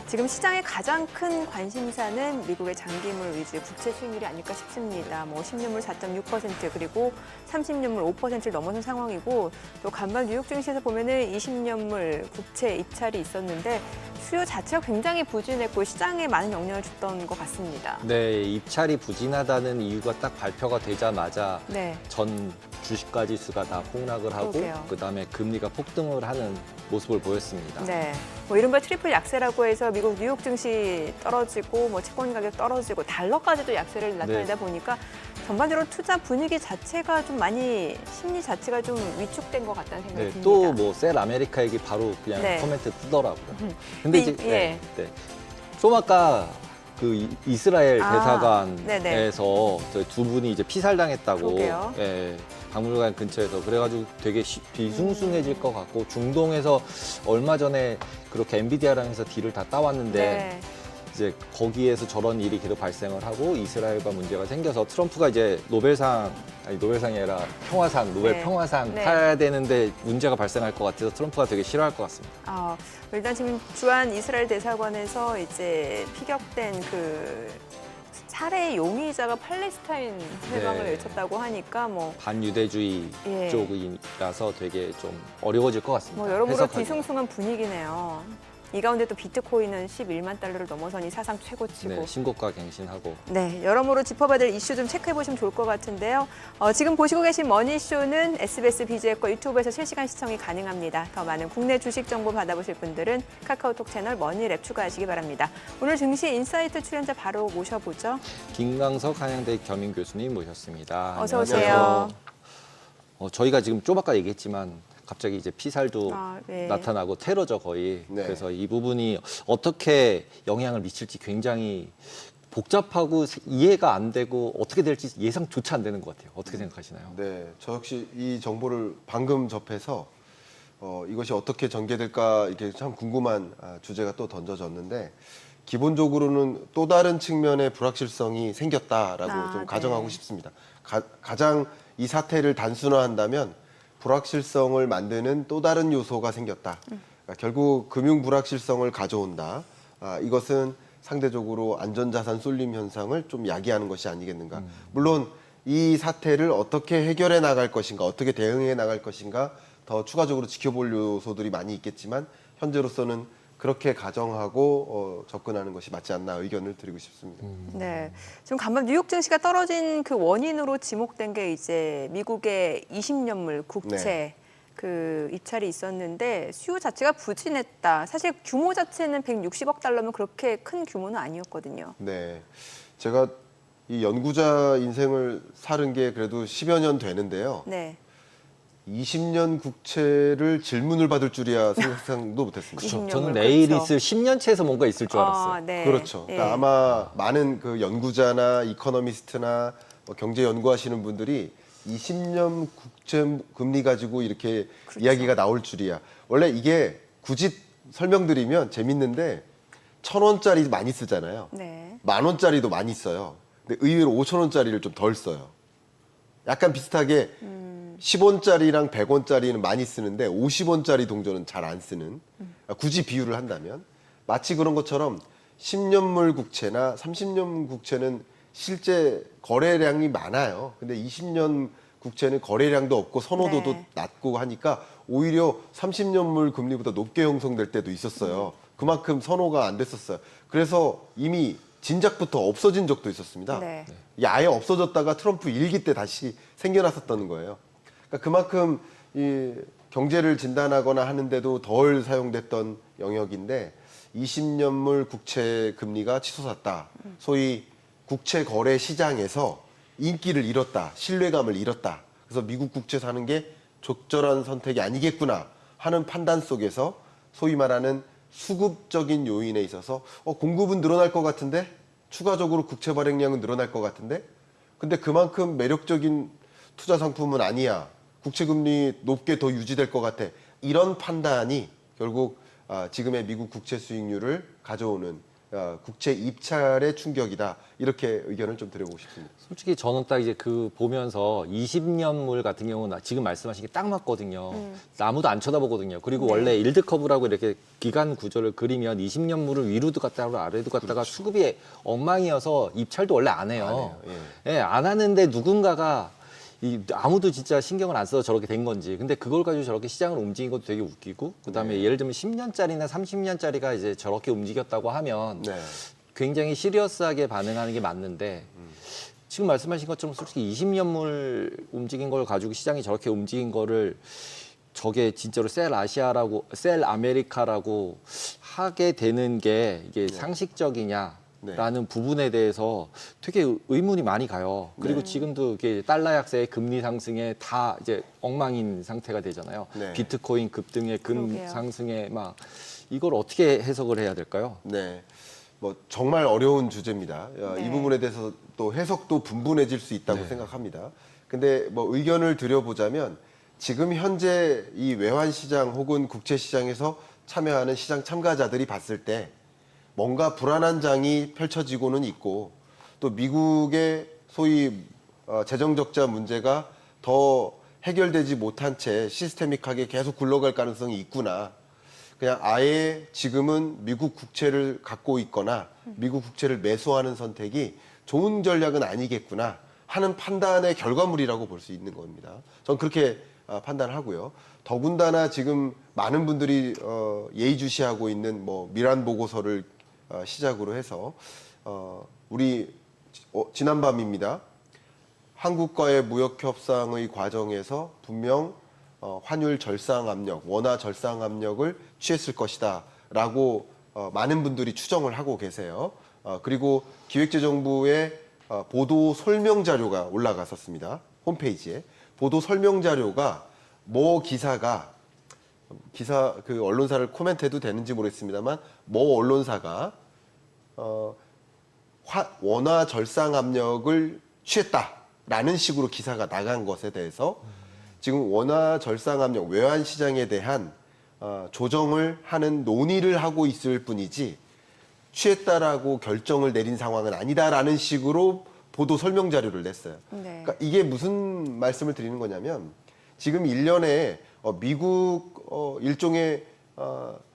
지금 시장의 가장 큰 관심사는 미국의 장기물 위주의 국채 수익률이 아닐까 싶습니다. 뭐 10년물 4.6% 그리고 30년물 5%를 넘어선 상황이고 또 간밤 뉴욕 증시에서 보면은 20년물 국채 입찰이 있었는데 수요 자체가 굉장히 부진했고 시장에 많은 영향을 줬던 것 같습니다. 네, 입찰이 부진하다는 이유가 딱 발표가 되자마자 네. 전 주식가 지수가 다 폭락을 하고 그러게요. 그다음에 금리가 폭등을 하는 모습을 보였습니다. 네. 뭐 이른바 트리플 약세라고 해서 미국 뉴욕 증시 떨어지고 뭐 채권 가격 떨어지고 달러까지도 약세를 나타내다 보니까 전반적으로 투자 분위기 자체가 좀 많이 심리 자체가 좀 위축된 것 같다는 생각이 네, 듭니다. 또 뭐 셀 아메리카 얘기 바로 그냥 네. 코멘트 뜨더라고요. 근데 근데 이제 예. 좀 아까 그 이스라엘 아, 네네. 대사관에서 저희 두 분이 이제 피살당했다고 그러게요. 예, 박물관 근처에서 그래가지고 되게 비숭숭해질 것 같고 중동에서 얼마 전에 그렇게 엔비디아랑 해서 딜을 다 따왔는데 네. 이제 거기에서 저런 일이 계속 발생을 하고 이스라엘과 문제가 생겨서 트럼프가 이제 노벨상이 아니라 노벨 네. 평화상 네. 타야 되는데 문제가 발생할 것 같아서 트럼프가 되게 싫어할 것 같습니다. 일단 지금 주한 이스라엘 대사관에서 이제 피격된 그 살해의 용의자가 팔레스타인 해방을 네. 외쳤다고 하니까 뭐 반유대주의 예. 쪽이라서 되게 좀 어려워질 것 같습니다. 뭐 여러모로 해석하기가. 뒤숭숭한 분위기네요. 이 가운데 또 비트코인은 11만 달러를 넘어서니 사상 최고치고. 네, 신고가 갱신하고 네, 여러모로 짚어봐야 될 이슈 좀 체크해 보시면 좋을 것 같은데요. 지금 보시고 계신 머니쇼는 SBS 비즈앱과 유튜브에서 실시간 시청이 가능합니다. 더 많은 국내 주식 정보 받아보실 분들은 카카오톡 채널 머니랩 추가하시기 바랍니다. 오늘 증시 인사이트 출연자 바로 모셔보죠. 김강석 한양대 겸임 교수님 모셨습니다. 어서 안녕하세요. 오세요. 저희가 지금 좀 아까 얘기했지만 갑자기 이제 피살도 네. 나타나고 테러죠 거의. 네. 그래서 이 부분이 어떻게 영향을 미칠지 굉장히 복잡하고 이해가 안 되고 어떻게 될지 예상조차 안 되는 것 같아요. 어떻게 생각하시나요? 네, 저 역시 이 정보를 방금 접해서 이것이 어떻게 전개될까 이게 참 궁금한 주제가 또 던져졌는데 기본적으로는 또 다른 측면의 불확실성이 생겼다라고 좀 네. 가정하고 싶습니다. 가장 이 사태를 단순화한다면 불확실성을 만드는 또 다른 요소가 생겼다. 그러니까 결국 금융 불확실성을 가져온다. 이것은 상대적으로 안전자산 쏠림 현상을 좀 야기하는 것이 아니겠는가. 물론 이 사태를 어떻게 해결해 나갈 것인가, 어떻게 대응해 나갈 것인가 더 추가적으로 지켜볼 요소들이 많이 있겠지만 현재로서는 그렇게 가정하고 접근하는 것이 맞지 않나 의견을 드리고 싶습니다. 네, 지금 간밤 뉴욕 증시가 떨어진 그 원인으로 지목된 게 이제 미국의 20년물 국채 네. 그 입찰이 있었는데 수요 자체가 부진했다. 사실 규모 자체는 160억 달러면 그렇게 큰 규모는 아니었거든요. 네, 제가 이 연구자 인생을 살은 게 그래도 10여 년 되는데요. 네, 20년 국채를 질문을 받을 줄이야 생각도 못했습니다. 그렇죠. 20년물, 저는 내일 그렇죠. 있을 10년치에서 뭔가 있을 줄 알았어요. 네. 그렇죠. 예. 그러니까 아마 많은 그 연구자나 이코노미스트나 경제 연구하시는 분들이 20년 국채 금리 가지고 이렇게 그렇죠. 이야기가 나올 줄이야. 원래 이게 굳이 설명드리면 재밌는데 1,000원짜리 많이 쓰잖아요. 네. 10,000원짜리도 많이 써요. 근데 의외로 5,000원짜리를 좀 덜 써요. 약간 비슷하게 10원짜리랑 100원짜리는 많이 쓰는데 50원짜리 동전은 잘 안 쓰는, 굳이 비유를 한다면 마치 그런 것처럼 10년물 국채나 30년 국채는 실제 거래량이 많아요. 근데 20년 국채는 거래량도 없고 선호도도 네. 낮고 하니까 오히려 30년물 금리보다 높게 형성될 때도 있었어요. 그만큼 선호가 안 됐었어요. 그래서 이미 진작부터 없어진 적도 있었습니다. 네. 이게 아예 없어졌다가 트럼프 일기 때 다시 생겨났었다는 거예요. 그러니까 그만큼 이 경제를 진단하거나 하는데도 덜 사용됐던 영역인데 20년물 국채 금리가 치솟았다. 소위 국채 거래 시장에서 인기를 잃었다. 신뢰감을 잃었다. 그래서 미국 국채 사는 게 적절한 선택이 아니겠구나 하는 판단 속에서 소위 말하는 수급적인 요인에 있어서 공급은 늘어날 것 같은데 추가적으로 국채 발행량은 늘어날 것 같은데 근데 그만큼 매력적인 투자 상품은 아니야. 국채금리 높게 더 유지될 것 같아. 이런 판단이 결국 지금의 미국 국채 수익률을 가져오는 국채 입찰의 충격이다. 이렇게 의견을 좀 드려보고 싶습니다. 솔직히 저는 딱 이제 그 보면서 20년물 같은 경우는 지금 말씀하신 게 딱 맞거든요. 아무도 안 쳐다보거든요. 그리고 네. 원래 일드 커브라고 이렇게 기간 구조를 그리면 20년물을 위로도 갔다가 아래도 갔다가 수급이 엉망이어서 입찰도 원래 안 해요. 안 해요. 예, 안 하는데 누군가가 아무도 진짜 신경을 안 써서 저렇게 된 건지. 근데 그걸 가지고 저렇게 시장을 움직인 것도 되게 웃기고. 그다음에 예를 들면 10년짜리나 30년짜리가 이제 저렇게 움직였다고 하면 네. 굉장히 시리어스하게 반응하는 게 맞는데 지금 말씀하신 것처럼 솔직히 20년물 움직인 걸 가지고 시장이 저렇게 움직인 거를 저게 진짜로 셀 아시아라고 셀 아메리카라고 하게 되는 게 이게 상식적이냐라는 부분에 대해서 되게 의문이 많이 가요. 그리고 지금도 이게 달러 약세의 금리 상승에 다 이제 엉망인 상태가 되잖아요. 네. 비트코인 급등에 금 그러게요. 상승에 막 이걸 어떻게 해석을 해야 될까요? 네. 뭐 정말 어려운 주제입니다. 네. 이 부분에 대해서 또 해석도 분분해질 수 있다고 생각합니다. 근데 뭐 의견을 드려보자면 지금 현재 이 외환 시장 혹은 국채 시장에서 참여하는 시장 참가자들이 봤을 때 뭔가 불안한 장이 펼쳐지고는 있고 또 미국의 소위 재정 적자 문제가 더 해결되지 못한 채 시스테믹하게 계속 굴러갈 가능성이 있구나. 그냥 아예 지금은 미국 국채를 갖고 있거나 미국 국채를 매수하는 선택이 좋은 전략은 아니겠구나 하는 판단의 결과물이라고 볼 수 있는 겁니다. 전 그렇게 판단하고요. 더군다나 지금 많은 분들이 예의주시하고 있는 뭐 미란 보고서를 시작으로 해서 우리 지난밤입니다. 한국과의 무역 협상의 과정에서 분명 환율 절상 압력, 원화 절상 압력을 취했을 것이다라고 많은 분들이 추정을 하고 계세요. 그리고 기획재정부의 보도 설명 자료가 올라갔었습니다. 홈페이지에 보도 설명 자료가 기사 그 언론사를 코멘트해도 되는지 모르겠습니다만 언론사가 원화 절상 압력을 취했다라는 식으로 기사가 나간 것에 대해서 지금 원화 절상 압력, 외환 시장에 대한 조정을 하는 논의를 하고 있을 뿐이지 취했다라고 결정을 내린 상황은 아니다라는 식으로 보도 설명 자료를 냈어요. 네. 그러니까 이게 무슨 말씀을 드리는 거냐면 지금 일련의 미국 일종의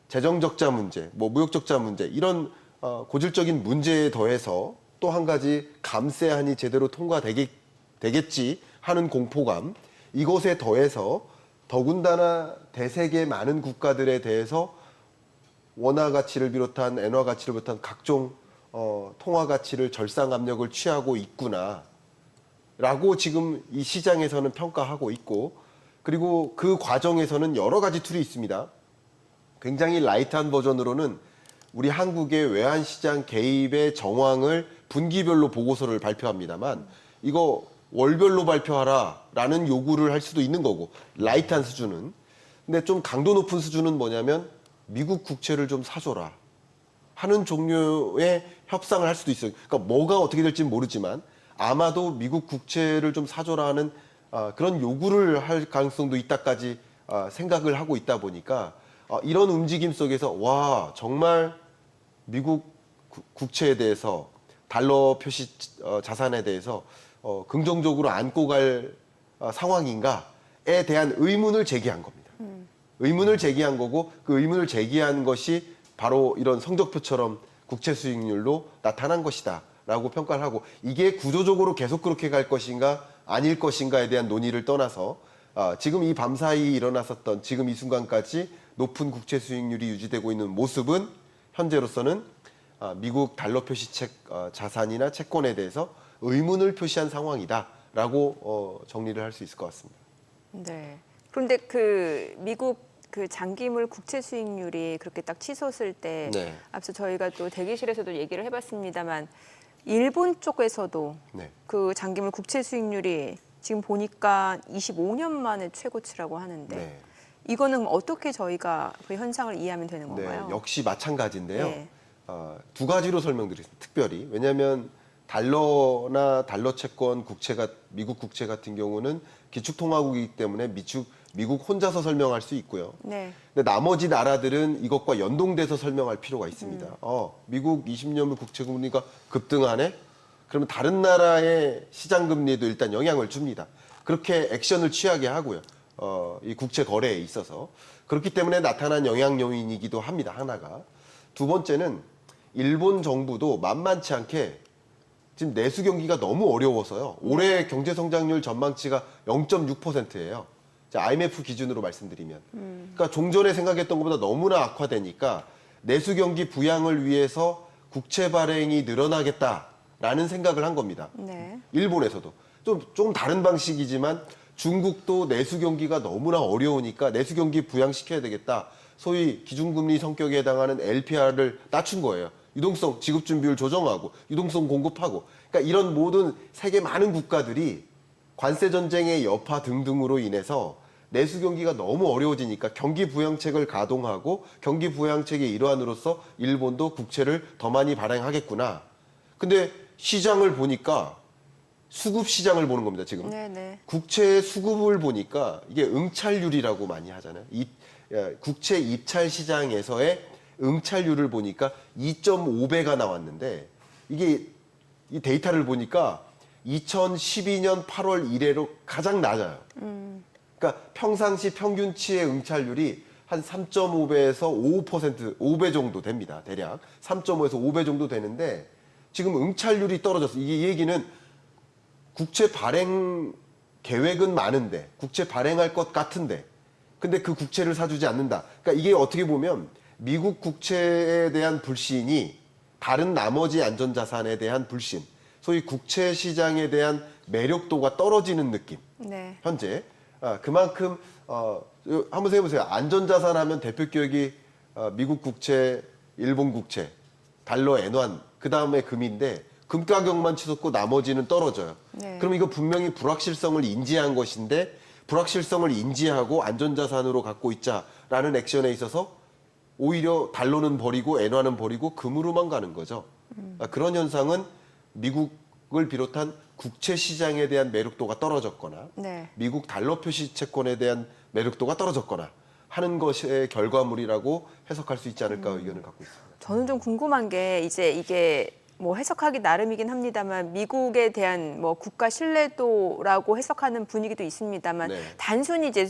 재정 적자 문제, 뭐 무역 적자 문제 이런 고질적인 문제에 더해서 또 한 가지 감세안이 제대로 통과되겠지 하는 공포감 이것에 더해서 더군다나 대세계 많은 국가들에 대해서 원화 가치를 비롯한 엔화 가치를 비롯한 각종 통화 가치를 절상 압력을 취하고 있구나 라고 지금 이 시장에서는 평가하고 있고 그리고 그 과정에서는 여러 가지 툴이 있습니다. 굉장히 라이트한 버전으로는 우리 한국의 외환시장 개입의 정황을 분기별로 보고서를 발표합니다만 이거 월별로 발표하라라는 요구를 할 수도 있는 거고 라이트한 수준은 근데 좀 강도 높은 수준은 뭐냐면 미국 국채를 좀 사줘라 하는 종류의 협상을 할 수도 있어요. 그러니까 뭐가 어떻게 될지는 모르지만 아마도 미국 국채를 좀 사줘라 하는 그런 요구를 할 가능성도 있다까지 생각을 하고 있다 보니까 이런 움직임 속에서 와 정말 미국 국채에 대해서 달러 표시 자산에 대해서 긍정적으로 안고 갈 상황인가에 대한 의문을 제기한 겁니다. 의문을 제기한 거고 그 의문을 제기한 것이 바로 이런 성적표처럼 국채 수익률로 나타난 것이다 라고 평가를 하고 이게 구조적으로 계속 그렇게 갈 것인가 아닐 것인가에 대한 논의를 떠나서 지금 이 밤사이 일어났었던 지금 이 순간까지 높은 국채 수익률이 유지되고 있는 모습은 현재로서는 미국 달러 표시책 자산이나 채권에 대해서 의문을 표시한 상황이다라고 정리를 할 수 있을 것 같습니다. 네. 그런데 그 미국 그 장기물 국채 수익률이 그렇게 딱 치솟을 때 네. 앞서 저희가 또 대기실에서도 얘기를 해봤습니다만 일본 쪽에서도 네. 그 장기물 국채 수익률이 지금 보니까 25년 만에 최고치라고 하는데 네. 이거는 어떻게 저희가 그 현상을 이해하면 되는 건가요? 네, 역시 마찬가지인데요. 네. 두 가지로 설명드리겠습니다. 특별히 왜냐하면 달러나 달러 채권 국채가 미국 국채 같은 경우는 기축통화국이기 때문에 미국 혼자서 설명할 수 있고요. 네. 근데 나머지 나라들은 이것과 연동돼서 설명할 필요가 있습니다. 미국 20년물 국채 금리가 급등하네? 그러면 다른 나라의 시장 금리에도 일단 영향을 줍니다. 그렇게 액션을 취하게 하고요. 이 국채 거래에 있어서. 그렇기 때문에 나타난 영향 요인이기도 합니다. 하나가. 두 번째는 일본 정부도 만만치 않게 지금 내수 경기가 너무 어려워서요. 올해 경제 성장률 전망치가 0.6%예요. IMF 기준으로 말씀드리면. 그러니까 종전에 생각했던 것보다 너무나 악화되니까 내수 경기 부양을 위해서 국채 발행이 늘어나겠다라는 생각을 한 겁니다. 네. 일본에서도. 좀 다른 방식이지만 중국도 내수 경기가 너무나 어려우니까 내수 경기 부양시켜야 되겠다. 소위 기준금리 성격에 해당하는 LPR을 낮춘 거예요. 유동성 지급 준비율 조정하고 유동성 공급하고. 그러니까 이런 모든 세계 많은 국가들이 관세 전쟁의 여파 등등으로 인해서 내수 경기가 너무 어려워지니까 경기 부양책을 가동하고 경기 부양책의 일환으로서 일본도 국채를 더 많이 발행하겠구나. 근데 시장을 보니까 수급 시장을 보는 겁니다, 지금. 네네. 국채 수급을 보니까 이게 응찰률이라고 많이 하잖아요. 국채 입찰 시장에서의 응찰률을 보니까 2.5배가 나왔는데 이게 이 데이터를 보니까 2012년 8월 이래로 가장 낮아요. 그러니까 평상시 평균치의 응찰률이 한 3.5배에서 5배 정도 됩니다. 대략 3.5에서 5배 정도 되는데 지금 응찰률이 떨어졌어요. 이 얘기는 국채 발행 계획은 많은데 국채 발행할 것 같은데 근데 그 국채를 사주지 않는다. 그러니까 이게 어떻게 보면 미국 국채에 대한 불신이 다른 나머지 안전자산에 대한 불신, 소위 국채 시장에 대한 매력도가 떨어지는 느낌. 네. 현재 그만큼 한번 생각해보세요. 안전자산 하면 대표 기억이 미국 국채, 일본 국채, 달러 엔환, 그 다음에 금인데 금 가격만 치솟고 나머지는 떨어져요. 네. 그럼 이거 분명히 불확실성을 인지한 것인데 불확실성을 인지하고 안전자산으로 갖고 있자라는 액션에 있어서 오히려 달러는 버리고 엔화는 버리고 금으로만 가는 거죠. 그런 현상은 미국을 비롯한 국채 시장에 대한 매력도가 떨어졌거나 네. 미국 달러 표시 채권에 대한 매력도가 떨어졌거나 하는 것의 결과물이라고 해석할 수 있지 않을까 의견을 갖고 있습니다. 저는 좀 궁금한 게 이제 이게 뭐 해석하기 나름이긴 합니다만 미국에 대한 뭐 국가 신뢰도라고 해석하는 분위기도 있습니다만 네. 단순히 이제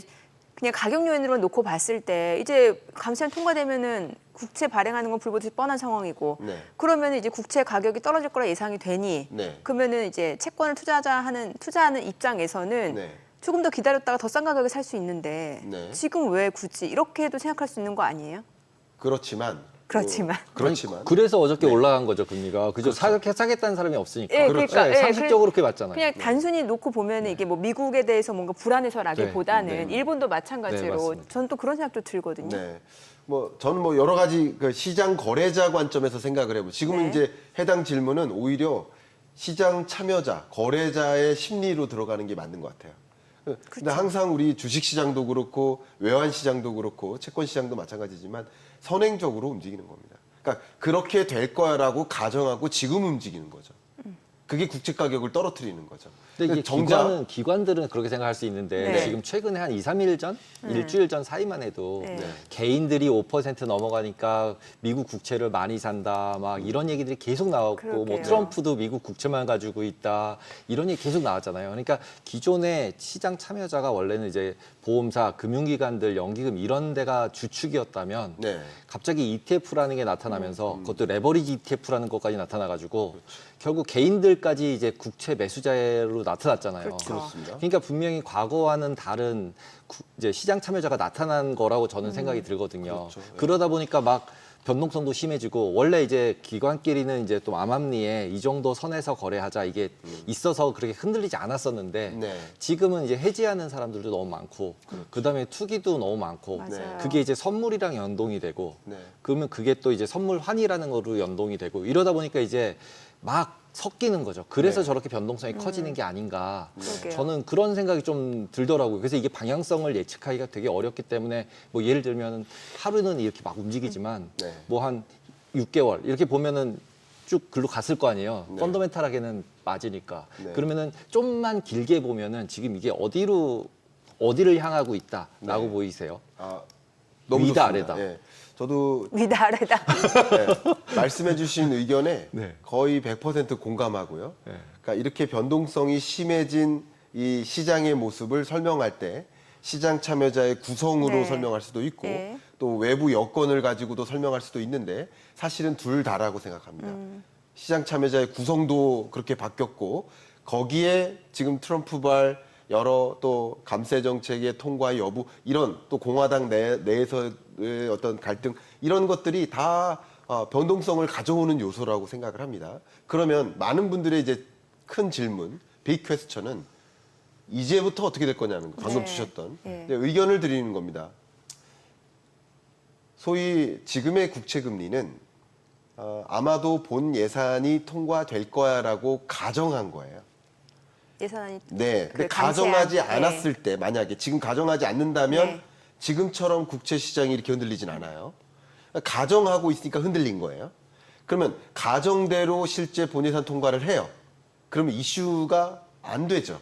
그냥 가격 요인으로 놓고 봤을 때 이제 감세안 통과되면은 국채 발행하는 건 불보듯이 뻔한 상황이고 네. 그러면 이제 국채 가격이 떨어질 거라 예상이 되니 네. 그러면은 이제 채권을 투자하는 입장에서는 네. 조금 더 기다렸다가 더 싼 가격에 살 수 있는데 네. 지금 왜 굳이 이렇게도 생각할 수 있는 거 아니에요? 그렇지만 그렇지만. 그래서 어저께 올라간 거죠, 금리가. 그죠? 사겠다는 사람이 없으니까. 예, 그렇죠. 그러니까, 예, 상식적으로 그렇게 맞잖아요. 그냥 단순히 놓고 보면 이게 뭐 미국에 대해서 뭔가 불안해서라기보다는 네. 일본도 네, 마찬가지로 맞습니다. 저는 또 그런 생각도 들거든요. 네. 저는 여러 가지 그 시장 거래자 관점에서 생각을 해보죠. 지금은 네. 이제 해당 질문은 오히려 시장 참여자, 거래자의 심리로 들어가는 게 맞는 것 같아요. 근데 항상 우리 주식 시장도 그렇고 외환 시장도 그렇고 채권 시장도 마찬가지지만 선행적으로 움직이는 겁니다. 그러니까 그렇게 될 거야라고 가정하고 지금 움직이는 거죠. 그게 국채 가격을 떨어뜨리는 거죠. 근데 이게 정작 기관들은 그렇게 생각할 수 있는데 네. 지금 최근에 한 2, 3일 전, 일주일 전 사이만 해도 네. 개인들이 5% 넘어가니까 미국 국채를 많이 산다, 막 이런 얘기들이 계속 나왔고, 뭐 그러게요. 트럼프도 미국 국채만 가지고 있다, 이런 얘기 계속 나왔잖아요. 그러니까 기존의 시장 참여자가 원래는 이제 보험사, 금융기관들, 연기금 이런 데가 주축이었다면 네. 갑자기 ETF라는 게 나타나면서 그것도 레버리지 ETF라는 것까지 나타나가지고 결국 개인들까지 이제 국채 매수자로 나타났잖아요. 그렇죠. 그렇습니다. 그러니까 분명히 과거와는 다른 이제 시장 참여자가 나타난 거라고 저는 생각이 들거든요. 그렇죠. 예. 그러다 보니까 막 변동성도 심해지고 원래 이제 기관끼리는 이제 또 암암리에 이 정도 선에서 거래하자 이게 있어서 그렇게 흔들리지 않았었는데 네. 지금은 이제 해지하는 사람들도 너무 많고 그다음에 투기도 너무 많고 맞아요. 그게 이제 선물이랑 연동이 되고 네. 그러면 그게 또 이제 선물 환이라는 거로 연동이 되고 이러다 보니까 이제 막 섞이는 거죠. 그래서 네. 저렇게 변동성이 커지는 게 아닌가. 그러게요. 저는 그런 생각이 좀 들더라고요. 그래서 이게 방향성을 예측하기가 되게 어렵기 때문에 뭐 예를 들면 하루는 이렇게 막 움직이지만 네. 뭐 한 6개월 이렇게 보면은 쭉 글로 갔을 거 아니에요. 네. 펀더멘탈하게는 맞으니까. 네. 그러면은 좀만 길게 보면은 지금 이게 어디를 향하고 있다라고 네. 보이세요? 너무 위다, 좋습니다. 아래다. 예. 저도 위다 아래다. 말씀해주신 의견에 네. 거의 100% 공감하고요. 네. 그러니까 이렇게 변동성이 심해진 이 시장의 모습을 설명할 때 시장 참여자의 구성으로 네. 설명할 수도 있고 네. 또 외부 여건을 가지고도 설명할 수도 있는데 사실은 둘 다라고 생각합니다. 시장 참여자의 구성도 그렇게 바뀌었고 거기에 지금 트럼프발 여러 또 감세 정책의 통과 여부 이런 또 공화당 내에서의 어떤 갈등 이런 것들이 다 변동성을 가져오는 요소라고 생각을 합니다. 그러면 많은 분들의 이제 큰 질문, 빅 퀘스천은 이제부터 어떻게 될 거냐는 거, 방금 네. 주셨던 네. 의견을 드리는 겁니다. 소위 지금의 국채금리는 아마도 본 예산이 통과될 거야라고 가정한 거예요. 예산안이 네. 근데 그 가정하지 감세한, 않았을 때 만약에 지금 가정하지 않는다면 네. 지금처럼 국채 시장이 이렇게 흔들리진 않아요. 가정하고 있으니까 흔들린 거예요. 그러면 가정대로 실제 본예산 통과를 해요. 그러면 이슈가 안 되죠.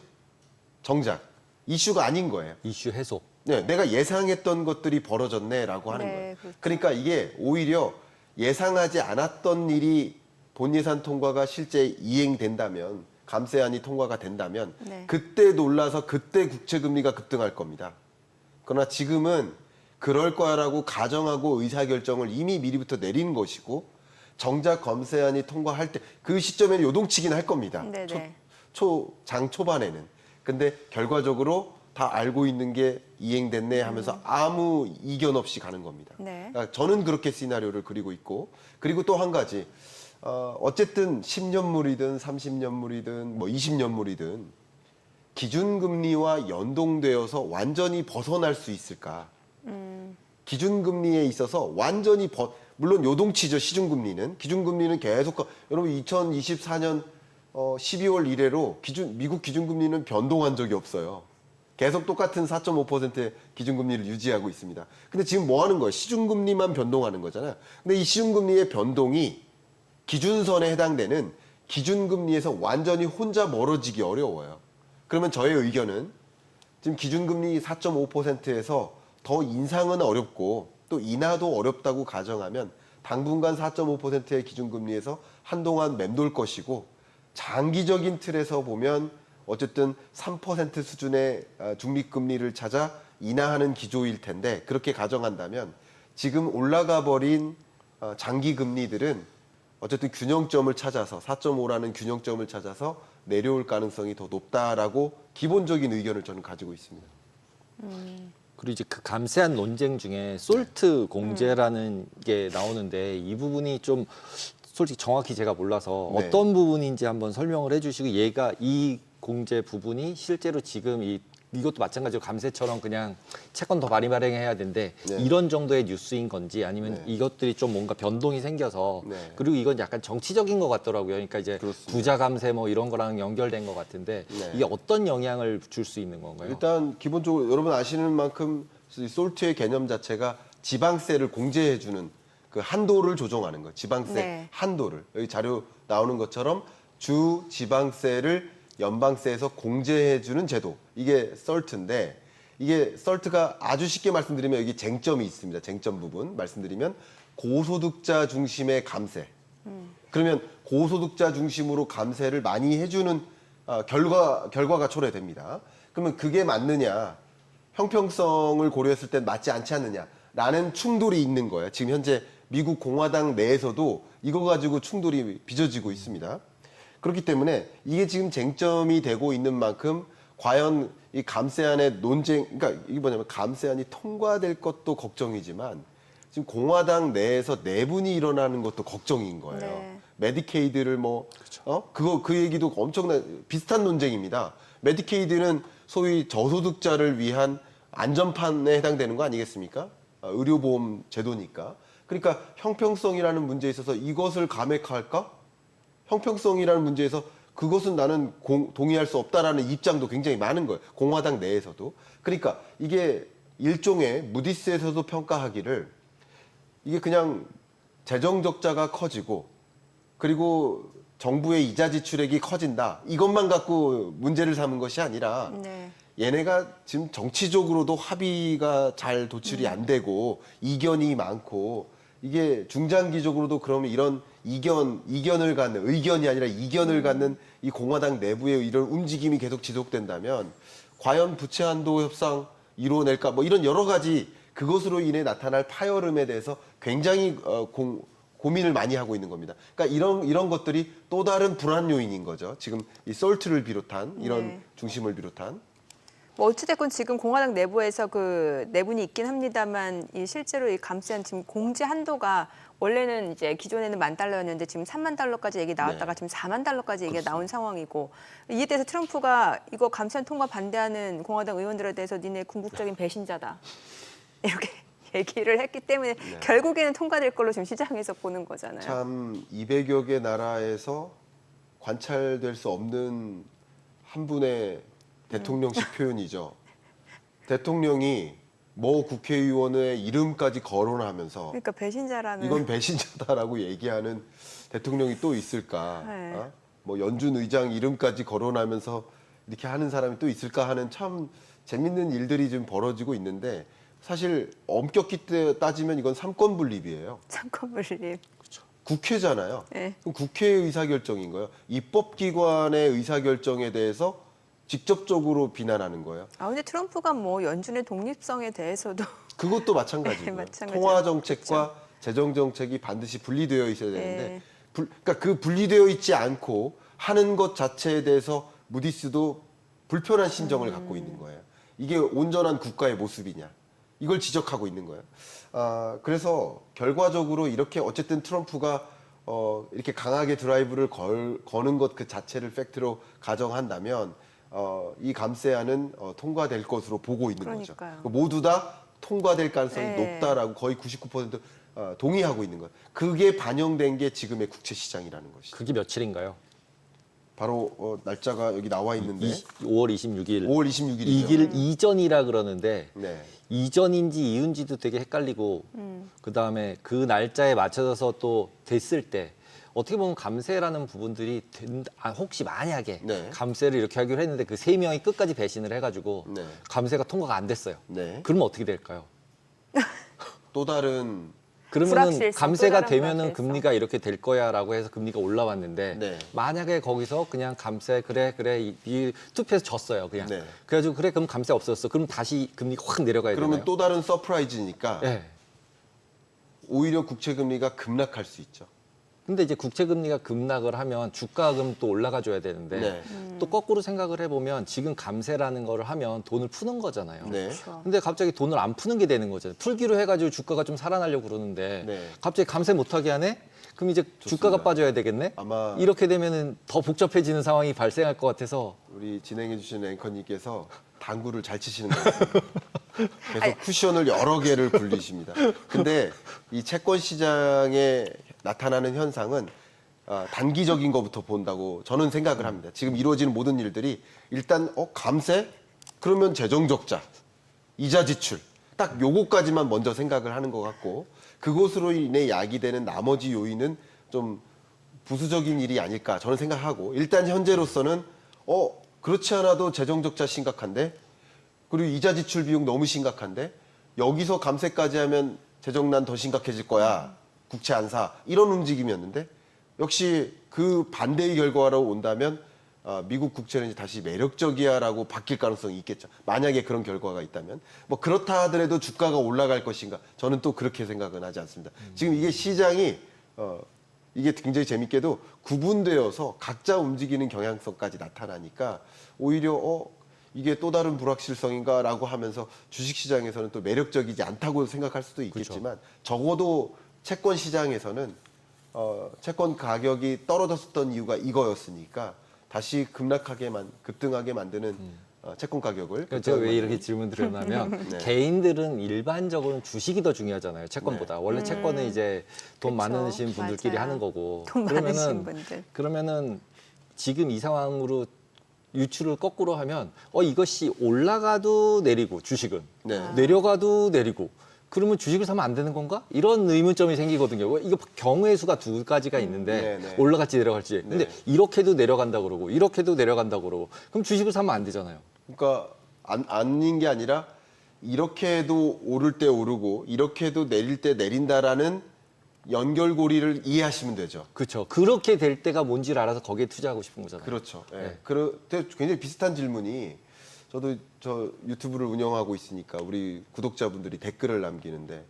정작 이슈가 아닌 거예요. 이슈 해소. 네, 내가 예상했던 것들이 벌어졌네라고 하는 네, 거예요. 그렇죠. 그러니까 이게 오히려 예상하지 않았던 일이 본예산 통과가 실제 이행된다면 감세안이 통과가 된다면 네. 그때 놀라서 그때 국채금리가 급등할 겁니다. 그러나 지금은 그럴 거야라고 가정하고 의사결정을 이미 미리부터 내린 것이고 정작 감세안이 통과할 때 그 시점에는 요동치긴 할 겁니다. 네네. 장 초반에는. 근데 결과적으로 다 알고 있는 게 이행됐네 하면서 아무 이견 없이 가는 겁니다. 네. 그러니까 저는 그렇게 시나리오를 그리고 있고 그리고 또 한 가지 어쨌든 10년물이든 30년물이든 뭐 20년물이든 기준금리와 연동되어서 완전히 벗어날 수 있을까? 기준금리에 있어서 완전히 물론 요동치죠. 시중금리는 기준금리는 계속 여러분 2024년 12월 이래로 미국 기준금리는 변동한 적이 없어요. 계속 똑같은 4.5%의 기준금리를 유지하고 있습니다. 근데 지금 뭐 하는 거예요? 시중금리만 변동하는 거잖아요. 근데 이 시중금리의 변동이 기준선에 해당되는 기준금리에서 완전히 혼자 멀어지기 어려워요. 그러면 저의 의견은 지금 기준금리 4.5%에서 더 인상은 어렵고 또 인하도 어렵다고 가정하면 당분간 4.5%의 기준금리에서 한동안 맴돌 것이고 장기적인 틀에서 보면 어쨌든 3% 수준의 중립금리를 찾아 인하하는 기조일 텐데 그렇게 가정한다면 지금 올라가 버린 장기 금리들은 어쨌든 균형점을 찾아서 4.5라는 균형점을 찾아서 내려올 가능성이 더 높다라고 기본적인 의견을 저는 가지고 있습니다. 그리고 이제 그 감세한 논쟁 중에 솔트 공제라는 게 나오는데 이 부분이 좀 솔직히 정확히 제가 몰라서 네. 어떤 부분인지 한번 설명을 해주시고 얘가 이 공제 부분이 실제로 지금 이것도 마찬가지로 감세처럼 그냥 채권 더 많이 발행해야 되는데 네. 이런 정도의 뉴스인 건지 아니면 네. 이것들이 좀 뭔가 변동이 생겨서 네. 그리고 이건 약간 정치적인 것 같더라고요. 그러니까 이제 그렇습니다. 부자 감세 뭐 이런 거랑 연결된 것 같은데 네. 이게 어떤 영향을 줄 수 있는 건가요? 일단 기본적으로 여러분 아시는 만큼 이 솔트의 개념 자체가 지방세를 공제해주는 그 한도를 조정하는 거. 지방세 네. 한도를 여기 자료 나오는 것처럼 주 지방세를 연방세에서 공제해주는 제도. 이게 솔트인데 이게 솔트가 아주 쉽게 말씀드리면 여기 쟁점이 있습니다. 쟁점 부분 말씀드리면 고소득자 중심의 감세. 그러면 고소득자 중심으로 감세를 많이 해주는 결과가 초래됩니다. 그러면 그게 맞느냐, 형평성을 고려했을 땐 맞지 않지 않느냐라는 충돌이 있는 거예요. 지금 현재 미국 공화당 내에서도 이거 가지고 충돌이 빚어지고 있습니다. 그렇기 때문에 이게 지금 쟁점이 되고 있는 만큼 과연 이 감세안의 논쟁, 그러니까 이게 뭐냐면 감세안이 통과될 것도 걱정이지만 지금 공화당 내에서 내분이 일어나는 것도 걱정인 거예요. 네. 메디케이드를 그 얘기도 엄청난 비슷한 논쟁입니다. 메디케이드는 소위 저소득자를 위한 안전판에 해당되는 거 아니겠습니까? 의료보험 제도니까. 그러니까 형평성이라는 문제에 있어서 이것을 감액할까? 형평성이라는 문제에서 그것은 나는 동의할 수 없다라는 입장도 굉장히 많은 거예요. 공화당 내에서도. 그러니까 이게 일종의 무디스에서도 평가하기를 이게 그냥 재정 적자가 커지고 그리고 정부의 이자 지출액이 커진다. 이것만 갖고 문제를 삼은 것이 아니라 네. 얘네가 지금 정치적으로도 합의가 잘 도출이 안 되고 이견이 많고 이게 중장기적으로도 그러면 이런 이견을 갖는 의견이 아니라 이견을 갖는 이 공화당 내부의 이런 움직임이 계속 지속된다면 과연 부채 한도 협상 이루어낼까 뭐 이런 여러 가지 그것으로 인해 나타날 파열음에 대해서 굉장히 고민을 많이 하고 있는 겁니다. 그러니까 이런 것들이 또 다른 불안 요인인 거죠. 지금 이 솔트를 비롯한 이런 네. 중심을 비롯한 뭐 어찌됐건 지금 공화당 내부에서 그 내분이 있긴 합니다만 이 실제로 이 감세한 지금 공제 한도가 원래는 이제 기존에는 $10,000였는데 지금 $30,000까지 얘기 나왔다가 네. 지금 $40,000까지 얘기가 나온 상황이고 이에 대해서 트럼프가 이거 감세한 통과 반대하는 공화당 의원들에 대해서 니네 궁극적인 배신자다 이렇게 얘기를 했기 때문에 결국에는 통과될 걸로 지금 시장에서 보는 거잖아요. 참 200여 개 나라에서 관찰될 수 없는 한 분의 대통령식 표현이죠. 대통령이 뭐 국회의원의 이름까지 거론하면서 그러니까 배신자라는 이건 배신자다라고 얘기하는 대통령이 또 있을까? 네. 뭐 연준 의장 이름까지 거론하면서 이렇게 하는 사람이 또 있을까 하는 참 재밌는 일들이 지금 벌어지고 있는데 사실 엄격히 따지면 이건 삼권 분립이에요. 참고물림. 국회잖아요. 네. 그럼 국회의 의사결정인 거예요. 입법기관의 의사결정에 대해서 직접적으로 비난하는 거예요. 아 근데 트럼프가 뭐 연준의 독립성에 대해서도 그것도 마찬가지고요. 네, 마찬가지죠. 통화 정책과 재정 정책이 반드시 분리되어 있어야 되는데, 네. 그러니까 그 분리되어 있지 않고 하는 것 자체에 대해서 무디스도 불편한 심정을 갖고 있는 거예요. 이게 온전한 국가의 모습이냐? 이걸 지적하고 있는 거예요. 그래서 결과적으로 이렇게 어쨌든 트럼프가 이렇게 강하게 드라이브를 거는 것 그 자체를 팩트로 가정한다면 이 감세안은 통과될 것으로 보고 있는 그러니까요. 거죠. 모두 다 통과될 가능성이 네. 높다라고 거의 99% 동의하고 있는 거예요. 그게 반영된 게 지금의 국채 시장이라는 것이죠. 그게 며칠인가요? 바로 날짜가 여기 나와 있는데 5월 26일. 5월 26일이죠. 이길 이전이라 그러는데 네. 이전인지 이후인지도 되게 헷갈리고 그다음에 그 날짜에 맞춰져서 또 됐을 때 어떻게 보면 감세라는 부분들이 혹시 만약에 네. 감세를 이렇게 하기로 했는데 그 세 명이 끝까지 배신을 해가지고 네. 감세가 통과가 안 됐어요. 네. 그러면 어떻게 될까요? 또 다른 그러면은 불확실성, 또 감세가 다른 되면은 불확실성. 금리가 이렇게 될 거야라고 해서 금리가 올라왔는데 네. 만약에 거기서 그냥 감세 그래 이 투표에서 졌어요 그냥 네. 그래가지고 그래 그럼 감세 없었어 그럼 다시 금리가 확 내려가야 그러면 되나요? 또 다른 서프라이즈니까 네. 오히려 국채 금리가 급락할 수 있죠. 근데 이제 국채 금리가 급락을 하면 주가금 또 올라가 줘야 되는데 네. 또 거꾸로 생각을 해보면 지금 감세라는 거를 하면 돈을 푸는 거잖아요. 네. 그렇죠. 근데 갑자기 돈을 안 푸는 게 되는 거잖아요. 풀기로 해가지고 주가가 좀 살아나려고 그러는데 네. 갑자기 감세 못하게 하네? 그럼 이제 주가가 빠져야 되겠네? 아마 이렇게 되면은 더 복잡해지는 상황이 발생할 것 같아서 우리 진행해 주시는 앵커님께서 당구를 잘 치시는 것 같아요. 계속 쿠션을 여러 개를 굴리십니다. 근데 이 채권 시장에 나타나는 현상은 단기적인 것부터 본다고 저는 생각을 합니다. 지금 이루어지는 모든 일들이 일단 감세? 그러면 재정 적자, 이자 지출 딱 요거까지만 먼저 생각을 하는 것 같고 그것으로 인해 야기되는 나머지 요인은 좀 부수적인 일이 아닐까 저는 생각하고 일단 현재로서는 그렇지 않아도 재정 적자 심각한데 그리고 이자 지출 비용 너무 심각한데 여기서 감세까지 하면 재정난 더 심각해질 거야. 국채 안 사. 이런 움직임이었는데 역시 그 반대의 결과로 온다면 미국 국채는 이제 다시 매력적이야라고 바뀔 가능성이 있겠죠. 만약에 그런 결과가 있다면. 뭐 그렇다 하더라도 주가가 올라갈 것인가. 저는 또 그렇게 생각은 하지 않습니다. 지금 이게 시장이 이게 굉장히 재밌게도 구분되어서 각자 움직이는 경향성까지 나타나니까 오히려 이게 또 다른 불확실성인가라고 하면서 주식시장에서는 또 매력적이지 않다고 생각할 수도 있겠지만 적어도 채권 시장에서는 채권 가격이 떨어졌었던 이유가 이거였으니까 다시 급등하게 만드는 채권 가격을 그러니까 제가 왜 이렇게 질문 드렸냐면 네. 개인들은 일반적으로는 주식이 더 중요하잖아요 채권보다 원래 채권은 이제 돈 그쵸. 많으신 분들끼리 맞아요. 하는 거고 돈 많으신 분들. 그러면은 지금 이 상황으로 유추를 거꾸로 하면 이것이 올라가도 내리고 주식은 네. 내려가도 내리고 그러면 주식을 사면 안 되는 건가? 이런 의문점이 생기거든요. 이거 경우의 수가 두 가지가 있는데 네, 네. 올라갈지 내려갈지. 근데 네. 이렇게도 내려간다 그러고 이렇게도 내려간다 그러고 그럼 주식을 사면 안 되잖아요. 그러니까 아닌 게 아니라 이렇게 해도 오를 때 오르고 이렇게 해도 내릴 때 내린다라는 연결고리를 이해하시면 되죠. 그렇죠. 그렇게 될 때가 뭔지를 알아서 거기에 투자하고 싶은 거잖아요. 그렇죠. 예. 네. 그런데 굉장히 비슷한 질문이 저도 저 유튜브를 운영하고 있으니까 우리 구독자분들이 댓글을 남기는데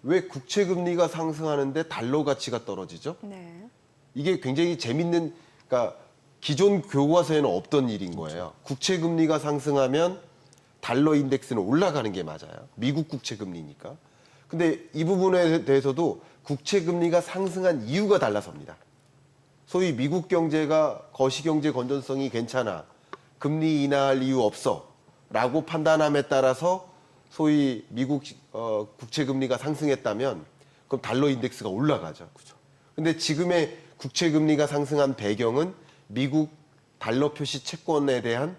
왜 국채 금리가 상승하는데 달러 가치가 떨어지죠? 네. 이게 굉장히 재밌는, 그러니까 기존 교과서에는 없던 일인 거예요. 국채 금리가 상승하면 달러 인덱스는 올라가는 게 맞아요. 미국 국채 금리니까. 근데 이 부분에 대해서도 국채 금리가 상승한 이유가 달라섭니다. 소위 미국 경제가 거시경제 건전성이 괜찮아, 금리 인하할 이유 없어라고 판단함에 따라서 소위 미국 국채 금리가 상승했다면 그럼 달러 인덱스가 올라가죠. 근데 지금의 국채 금리가 상승한 배경은 미국 달러 표시 채권에 대한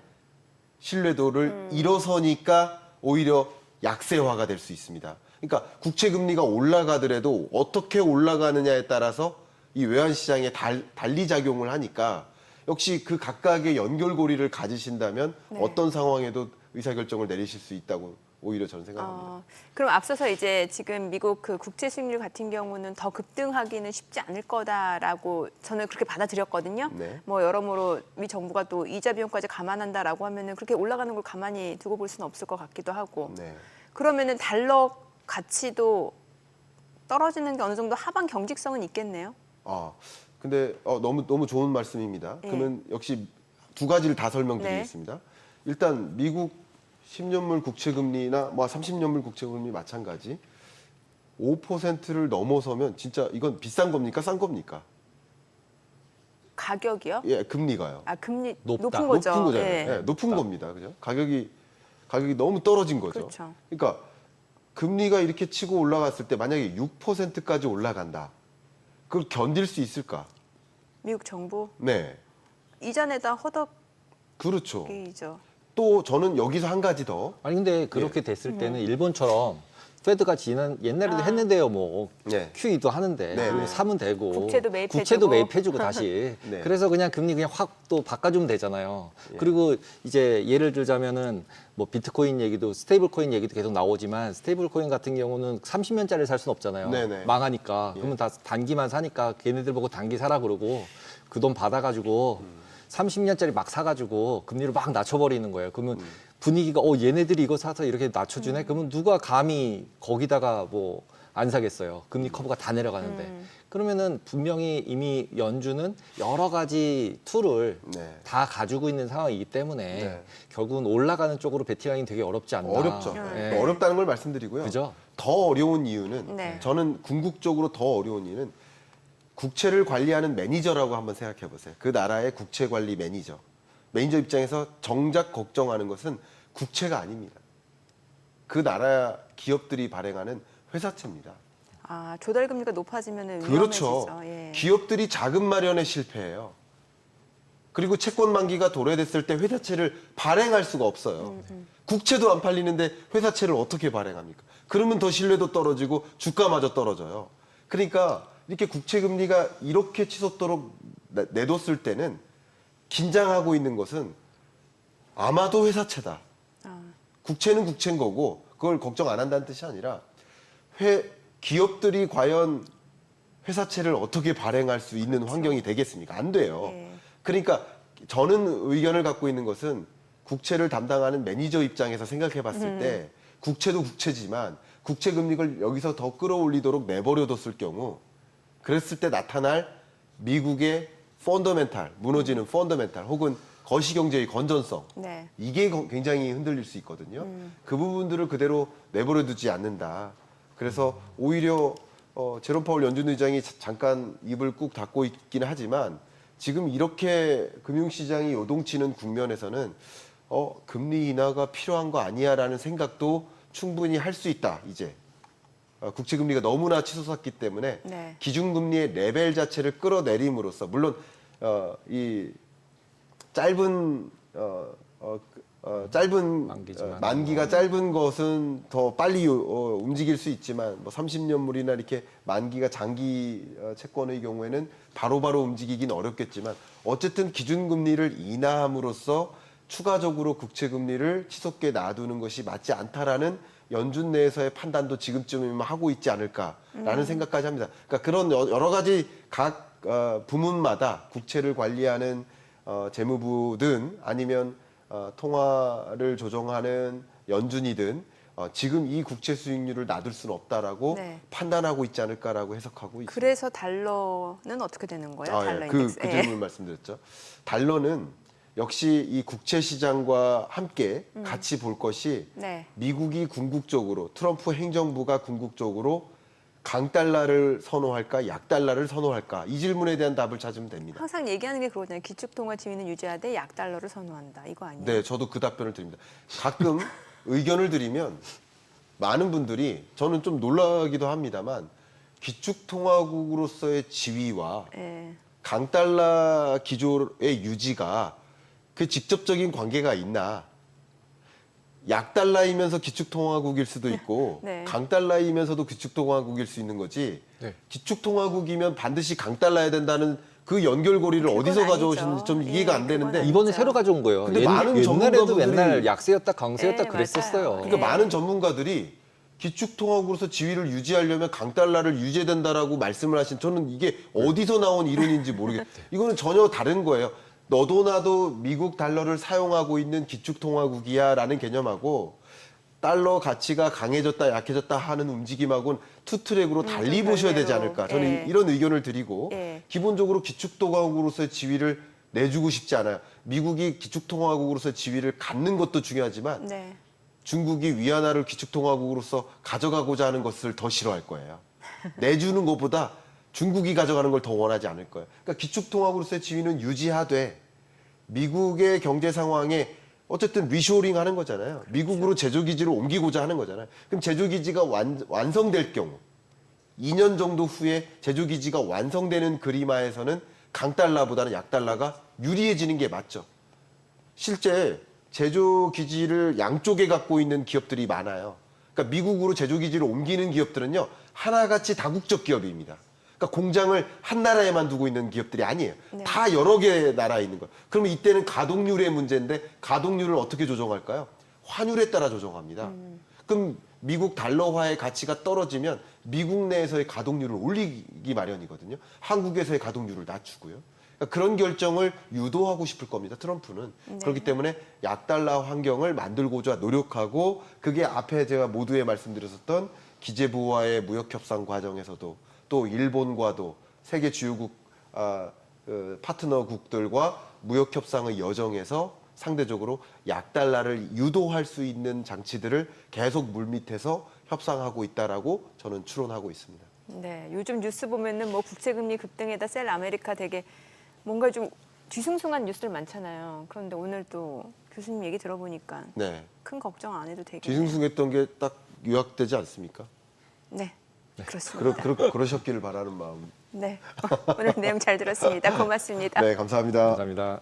신뢰도를 일어서니까 오히려 약세화가 될 수 있습니다. 그러니까 국채 금리가 올라가더라도 어떻게 올라가느냐에 따라서 이 외환 시장에 달리 작용을 하니까 역시 그 각각의 연결고리를 가지신다면 네. 어떤 상황에도 의사결정을 내리실 수 있다고 오히려 저는 생각합니다. 그럼 앞서서 이제 지금 미국 그 국채 수익률 같은 경우는 더 급등하기는 쉽지 않을 거다라고 저는 그렇게 받아들였거든요. 네. 뭐 여러모로 미 정부가 또 이자 비용까지 감안한다라고 하면은 그렇게 올라가는 걸 가만히 두고 볼 수는 없을 것 같기도 하고. 네. 그러면은 달러 가치도 떨어지는 게 어느 정도 하방 경직성은 있겠네요. 근데 너무 좋은 말씀입니다. 네. 그러면 역시 두 가지를 다 설명드리겠습니다. 일단 미국 10년물 국채 금리나 뭐 30년물 국채 금리 마찬가지 5%를 넘어서면 진짜 이건 비싼 겁니까? 싼 겁니까? 가격이요? 예, 금리가요. 아, 금리 높다. 높은 거죠. 높은 거잖아요. 예. 예, 높은 겁니다. 그죠? 가격이 너무 떨어진 거죠. 그렇죠. 그러니까 금리가 이렇게 치고 올라갔을 때 만약에 6%까지 올라간다. 그걸 견딜 수 있을까? 미국 정부 네. 이전에다 그렇죠. 허덕이죠. 또 저는 여기서 한 가지 더. 아니 근데 그렇게 됐을 때는 일본처럼 페드가 옛날에도 했는데요, 뭐 네. QE도 하는데 네, 그리고 네. 사면 되고 국채도 매입해주고. 국채도 매입해주고 다시 네. 그래서 그냥 금리 그냥 확 또 바꿔주면 되잖아요. 예. 그리고 이제 예를 들자면은 뭐 비트코인 얘기도 스테이블 코인 얘기도 계속 나오지만 스테이블 코인 같은 경우는 30년짜리 살 수는 없잖아요. 네네. 망하니까 예. 그러면 다 단기만 사니까 걔네들 보고 단기 사라 그러고 그 돈 받아가지고 30년짜리 막 사가지고 금리를 막 낮춰버리는 거예요. 그러면 분위기가 얘네들이 이거 사서 이렇게 낮춰주네? 그러면 누가 감히 거기다가 뭐 안 사겠어요. 금리 커브가 다 내려가는데. 그러면은 분명히 이미 연준은 여러 가지 툴을 네. 다 가지고 있는 상황이기 때문에 네. 결국은 올라가는 쪽으로 베팅하기 되게 어렵지 않나. 어렵죠. 예. 어렵다는 걸 말씀드리고요. 그죠? 더 어려운 이유는 네. 저는 궁극적으로 더 어려운 이유는 국채를 관리하는 매니저라고 한번 생각해 보세요. 그 나라의 국채 관리 매니저. 매니저 입장에서 정작 걱정하는 것은 국채가 아닙니다. 그 나라 기업들이 발행하는 회사채입니다. 아, 조달 금리가 높아지면 그렇죠. 위험해지죠. 예. 기업들이 자금 마련에 실패해요. 그리고 채권 만기가 도래됐을 때 회사채를 발행할 수가 없어요. 국채도 안 팔리는데 회사채를 어떻게 발행합니까? 그러면 더 신뢰도 떨어지고 주가마저 떨어져요. 그러니까 이렇게 국채 금리가 이렇게 치솟도록 내뒀을 때는 긴장하고 있는 것은 아마도 회사채다. 국채는 국채인 거고 그걸 걱정 안 한다는 뜻이 아니라 기업들이 과연 회사채를 어떻게 발행할 수 있는 환경이 되겠습니까? 안 돼요. 예. 그러니까 저는 의견을 갖고 있는 것은 국채를 담당하는 매니저 입장에서 생각해 봤을 때 국채도 국채지만 국채 금리를 여기서 더 끌어올리도록 내버려뒀을 경우 그랬을 때 나타날 미국의 펀더멘탈, 무너지는 펀더멘탈 혹은 거시경제의 건전성 네. 이게 굉장히 흔들릴 수 있거든요. 그 부분들을 그대로 내버려두지 않는다. 그래서 오히려 제롬 파월 연준 의장이 잠깐 입을 꾹 닫고 있기는 하지만 지금 이렇게 금융시장이 요동치는 국면에서는 금리 인하가 필요한 거 아니야라는 생각도 충분히 할 수 있다. 이제 국채 금리가 너무나 치솟았기 때문에 네. 기준금리의 레벨 자체를 끌어내림으로써 물론 이 짧은 만기지만. 만기가 짧은 것은 더 빨리 움직일 수 있지만 뭐 30년물이나 이렇게 만기가 장기 채권의 경우에는 바로바로 움직이긴 어렵겠지만 어쨌든 기준금리를 인하함으로써 추가적으로 국채 금리를 치솟게 놔두는 것이 맞지 않다라는 연준 내에서의 판단도 지금쯤이면 하고 있지 않을까라는 생각까지 합니다. 그러니까 그런 여러 가지 각 부문마다 국채를 관리하는 재무부든 아니면 통화를 조정하는 연준이든 지금 이 국채 수익률을 놔둘 수는 없다라고 네. 판단하고 있지 않을까라고 해석하고 있습니다. 그래서 달러는 어떻게 되는 거예요? 달러 그 인덱스. 예. 질문 말씀드렸죠. 달러는 역시 이 국채 시장과 함께 같이 볼 것이 네. 미국이 궁극적으로 트럼프 행정부가 궁극적으로 강달러를 선호할까 약달러를 선호할까 이 질문에 대한 답을 찾으면 됩니다. 항상 얘기하는 게 그거잖아요. 기축통화 지위는 유지하되 약달러를 선호한다. 이거 아니에요? 네, 저도 그 답변을 드립니다. 가끔 의견을 드리면 많은 분들이 저는 좀 놀라기도 합니다만 기축통화국으로서의 지위와 예. 강달러 기조의 유지가 그 직접적인 관계가 있나? 약달러이면서 기축통화국일 수도 있고 네. 강달러이면서도 기축통화국일 수 있는 거지. 네. 기축통화국이면 반드시 강달러야 된다는 그 연결고리를 그건 어디서 아니죠. 가져오시는지 좀 이해가 안 그건 되는데 아니죠. 이번에 새로 가져온 거예요. 근데 많은 옛날에도 전문가분들이- 맨날 약세였다 강세였다 네, 그랬었어요. 맞아요. 그러니까 네. 많은 전문가들이 기축통화국으로서 지위를 유지하려면 강달러를 유지해야 된다라고 말씀을 하신 저는 이게 어디서 나온 이론인지 모르겠어요. 이거는 전혀 다른 거예요. 너도 나도 미국 달러를 사용하고 있는 기축통화국이야라는 개념하고 달러 가치가 강해졌다 약해졌다 하는 움직임하고는 투트랙으로 달리 좀 보셔야 되지 별개로. 않을까. 저는 예. 이런 의견을 드리고 예. 기본적으로 기축통화국으로서의 지위를 내주고 싶지 않아요. 미국이 기축통화국으로서의 지위를 갖는 것도 중요하지만 네. 중국이 위안화를 기축통화국으로서 가져가고자 하는 것을 더 싫어할 거예요. 내주는 것보다 중국이 가져가는 걸 더 원하지 않을 거예요. 그러니까 기축통화국으로서의 지위는 유지하되 미국의 경제 상황에 어쨌든 리쇼링 하는 거잖아요. 미국으로 제조기지를 옮기고자 하는 거잖아요. 그럼 제조기지가 완성될 경우 2년 정도 후에 제조기지가 완성되는 그림하에서는 강달러보다는 약달러가 유리해지는 게 맞죠. 실제 제조기지를 양쪽에 갖고 있는 기업들이 많아요. 그러니까 미국으로 제조기지를 옮기는 기업들은요. 하나같이 다국적 기업입니다. 그러니까 공장을 한 나라에만 두고 있는 기업들이 아니에요. 네. 다 여러 개 나라에 있는 거예요. 그러면 이때는 가동률의 문제인데 가동률을 어떻게 조정할까요? 환율에 따라 조정합니다. 그럼 미국 달러화의 가치가 떨어지면 미국 내에서의 가동률을 올리기 마련이거든요. 한국에서의 가동률을 낮추고요. 그러니까 그런 결정을 유도하고 싶을 겁니다. 트럼프는. 네. 그렇기 때문에 약달러 환경을 만들고자 노력하고 그게 앞에 제가 모두에 말씀드렸었던 기재부와의 무역협상 과정에서도 또 일본과도 세계 주요국 파트너국들과 무역협상의 여정에서 상대적으로 약달러를 유도할 수 있는 장치들을 계속 물밑에서 협상하고 있다라고 저는 추론하고 있습니다. 네. 요즘 뉴스 보면은 뭐 국채금리 급등에다 셀 아메리카 되게 뭔가 좀 뒤숭숭한 뉴스들 많잖아요. 그런데 오늘 또 교수님 얘기 들어보니까 네. 큰 걱정 안 해도 되겠네요. 뒤숭숭했던 게 딱 요약되지 않습니까? 네. 그렇습니다. 그러셨기를 바라는 마음. 네. 오늘 내용 잘 들었습니다. 고맙습니다. 네, 감사합니다. 감사합니다.